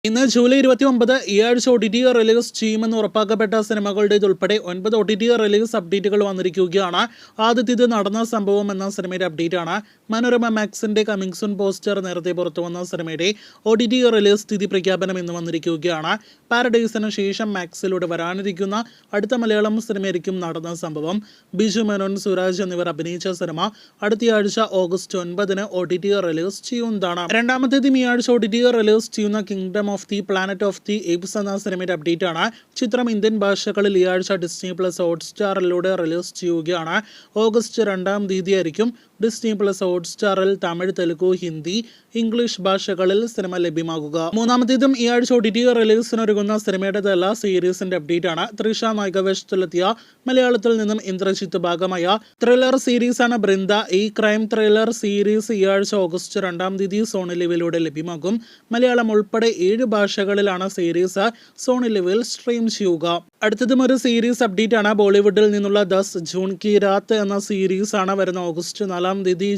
ഇന്ന് ജൂലൈ 29 ഈ ആഴ്ച OTT റിലീസ് ചെയ്യുമെന്ന് ഉറപ്പാക്കപ്പെട്ട സിനിമകളുടേതുൾപ്പെടെ 9 OTT റിലീസ് അപ്ഡേറ്റുകൾ വന്നിരിക്കുകയാണ്. ആദ്യത്തേത് നടന്ന സംഭവം എന്ന സിനിമയുടെ അപ്ഡേറ്റ് ആണ്. മനോരമ മാക്സിന്റെ കമ്മിങ് സൂൺ പോസ്റ്റർ നേരത്തെ പുറത്തുവന്ന സിനിമയുടെ OTT റിലീസ് തീയതി പ്രഖ്യാപനം ഇന്ന് വന്നിരിക്കുകയാണ്. പാരഡൈസിന് ശേഷം മാക്സിലൂടെ വരാനിരിക്കുന്ന അടുത്ത മലയാളം സിനിമയായിരിക്കും നടന്ന സംഭവം. ബിജു മേനോൻ, സുരാജ് എന്നിവർ അഭിനയിച്ച സിനിമ അടുത്തയാഴ്ച ഓഗസ്റ്റ് 9 OTT റിലീസ് ചെയ്യുന്നതാണ്. രണ്ടാമത്തേതും ഈ ആഴ്ച OTT റിലീസ് ചെയ്യുന്ന kingdom of the planet of the apes എന്ന സിനിമയുടെ അപ്ഡേറ്റ് ആണ്. ചിത്രം ഇന്ത്യൻ ഭാഷകളിൽ ഈ ആഴ്ച ഡിസ്നി പ്ലസ് ഹോട്ട്സ്റ്റാറിലൂടെ റിലീസ് ചെയ്യുകയാണ്. ഓഗസ്റ്റ് 2 ആയിരിക്കും ഡിസ്നി പ്ലസ് ഹോട്ട്സ്റ്റാറിൽ തമിഴ്, തെലുഗു, ഹിന്ദി, ഇംഗ്ലീഷ് ഭാഷകളിൽ സിനിമ ലഭ്യമാകുക. മൂന്നാമത്തേതും ഈ ആഴ്ച OTT റിലീസിനൊരുങ്ങുന്ന സിനിമയുടേതല്ല, സീരീസിന്റെ അപ്ഡേറ്റ് ആണ്. തൃഷ നായികവേഷത്തിലെത്തിയ മലയാളത്തിൽ നിന്നും ഇന്ദ്രജിത്ത് ഭാഗമായ ത്രില്ലർ സീരീസാണ് ബൃന്ദ. ഈ ക്രൈം ത്രില്ലർ സീരീസ് ഈ ആഴ്ച ഓഗസ്റ്റ് 2 സോണി ലിവിലൂടെ ലഭ്യമാകും. മലയാളം ഉൾപ്പെടെ 7 ഭാഷകളിലാണ് സീരീസ് സോണി ലിവിൽ സ്ട്രീം ചെയ്യുക. അടുത്തതും ഒരു സീരീസ് അപ്ഡേറ്റ് ആണ്. ബോളിവുഡിൽ നിന്നുള്ള 10 ജൂൺ കി രാത്ത് എന്ന സീരീസ് ആണ് വരുന്ന ഓഗസ്റ്റ് 4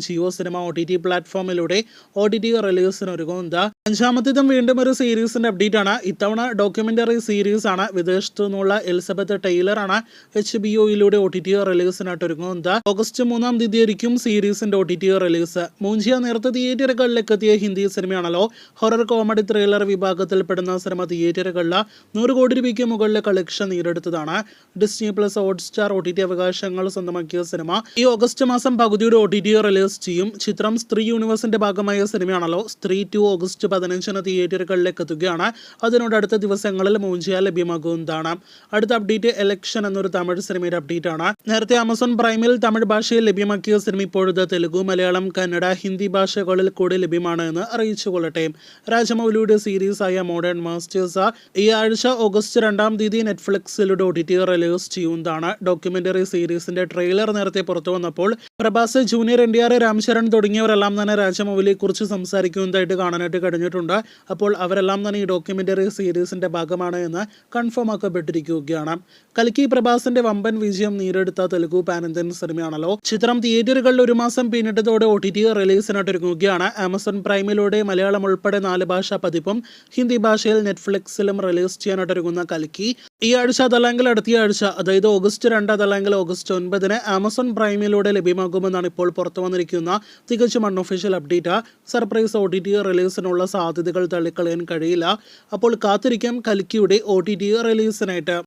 ജിയോ സിനിമ OTT പ്ലാറ്റ്ഫോമിലൂടെ OTT റിലീസിനൊരുങ്ങുന്നത്. അഞ്ചാമത്തേതും വീണ്ടും ഒരു സീരീസിന്റെ അപ്ഡേറ്റ് ആണ്. ഇത്തവണ ഡോക്യുമെന്ററി സീരീസ് ആണ്. വിദേശത്തു നിന്നുള്ള എലിസബത്ത് ടൈലർ ആണ് HBO OTT റിലീസിനായിട്ട് ഒരുങ്ങുന്നത്. ഓഗസ്റ്റ് 3 ആയിരിക്കും സീരീസിന്റെ OTT റിലീസ്. മൂഞ്ചിയ നേരത്തെ തിയേറ്ററുകളിലേക്ക് എത്തിയ ഹിന്ദി സിനിമയാണല്ലോ. ഹൊറർ കോമഡി ത്രില്ലർ വിഭാഗത്തിൽപ്പെടുന്ന സിനിമ തിയേറ്ററുകളിൽ 100 കോടി രൂപയ്ക്ക് മുകളിലെ കളക്ഷൻ നേടിയെടുത്തതാണ്. ഡിസ്നി പ്ലസ് ഹോട്ട്സ്റ്റാർ OTT അവകാശങ്ങൾ സ്വന്തമാക്കിയ സിനിമ ഈ ഓഗസ്റ്റ് മാസം പകുതിയുടെ OTT റിലീസ് ചെയ്യും. ചിത്രം സ്ത്രീ യൂണിവേഴ്സിന്റെ ഭാഗമായ സിനിമയാണല്ലോ. സ്ത്രീ 2 ഓഗസ്റ്റ് 15 തിയേറ്ററുകളിലേക്ക് എത്തുകയാണ്. അതിനോട് അടുത്ത ദിവസങ്ങളിൽ മൂഞ്ചിയ ലഭ്യമാകുന്നതാണ്. അടുത്ത അപ്ഡേറ്റ് എലക്ഷൻ എന്നൊരു തമിഴ് സിനിമയുടെ അപ്ഡേറ്റ് ആണ്. നേരത്തെ ആമസോൺ പ്രൈമിൽ തമിഴ് ഭാഷയിൽ ലഭ്യമാക്കിയ സിനിമ ഇപ്പോഴത്തെ തെലുഗു, മലയാളം, കന്നഡ, ഹിന്ദി ഭാഷകളിൽ കൂടി ലഭ്യമാണ് എന്ന് അറിയിച്ചുകൊള്ളട്ടെ. രാജമൗലിയുടെ സീരീസ് ആയ മോഡേൺ മാസ്റ്റേഴ്സ് ഈ ആഴ്ച ഓഗസ്റ്റ് 2 നെറ്റ്ഫ്ലിക്സിലൂടെ OTT റിലീസ് ചെയ്യുന്നതാണ്. ഡോക്യുമെന്ററി സീരീസിന്റെ ട്രെയിലർ നേരത്തെ പുറത്തു വന്നപ്പോൾ പ്രഭാസ്, ജൂനിയർ NTR, രാംചരൺ തുടങ്ങിയവരെല്ലാം തന്നെ രാജമൗലിയെ കുറിച്ച് സംസാരിക്കുന്നതായിട്ട് കാണാനായിട്ട് കഴിഞ്ഞിട്ടുണ്ട്. അപ്പോൾ അവരെല്ലാം തന്നെ ഈ ഡോക്യുമെന്ററി സീരീസിന്റെ ഭാഗമാണ് എന്ന് കൺഫേം ആക്കപ്പെട്ടിരിക്കുകയാണ്. കൽക്കി പ്രഭാസിന്റെ വമ്പൻ വിജയം നേടിയെടുത്ത തെലുഗു പാൻ ഇന്ത്യൻ സിനിമയാണല്ലോ. ചിത്രം തിയേറ്ററുകളിൽ 1 മാസം പിന്നിട്ടതോടെ OTT റിലീസിനായിട്ട് ഒരുങ്ങുകയാണ്. ആമസോൺ പ്രൈമിലൂടെ മലയാളം ഉൾപ്പെടെ 4 ഭാഷാ പതിപ്പും ഹിന്ദി ഭാഷയിൽ നെറ്റ്ഫ്ലിക്സിലും റിലീസ് ചെയ്യാനായിട്ട് ഒരുങ്ങുന്ന കൽക്കി ഈ ആഴ്ച അതല്ലെങ്കിൽ അടുത്ത ആഴ്ച, അതായത് ഓഗസ്റ്റ് 2 അതല്ലെങ്കിൽ ഓഗസ്റ്റ് 9 ആമസോൺ പ്രൈമിലൂടെ ലഭ്യമാകുമെന്നാണ് ഇപ്പോൾ പുറത്തു വന്നിരിക്കുന്ന തികച്ചും അൺഒഫീഷ്യൽ അപ്ഡേറ്റ്. സർപ്രൈസ് OTT റിലീസിനുള്ള സാധ്യതകൾ തള്ളിക്കളയാൻ കഴിയില്ല. അപ്പോൾ കാത്തിരിക്കാം കൽക്കിയുടെ OTT റിലീസിനായിട്ട്.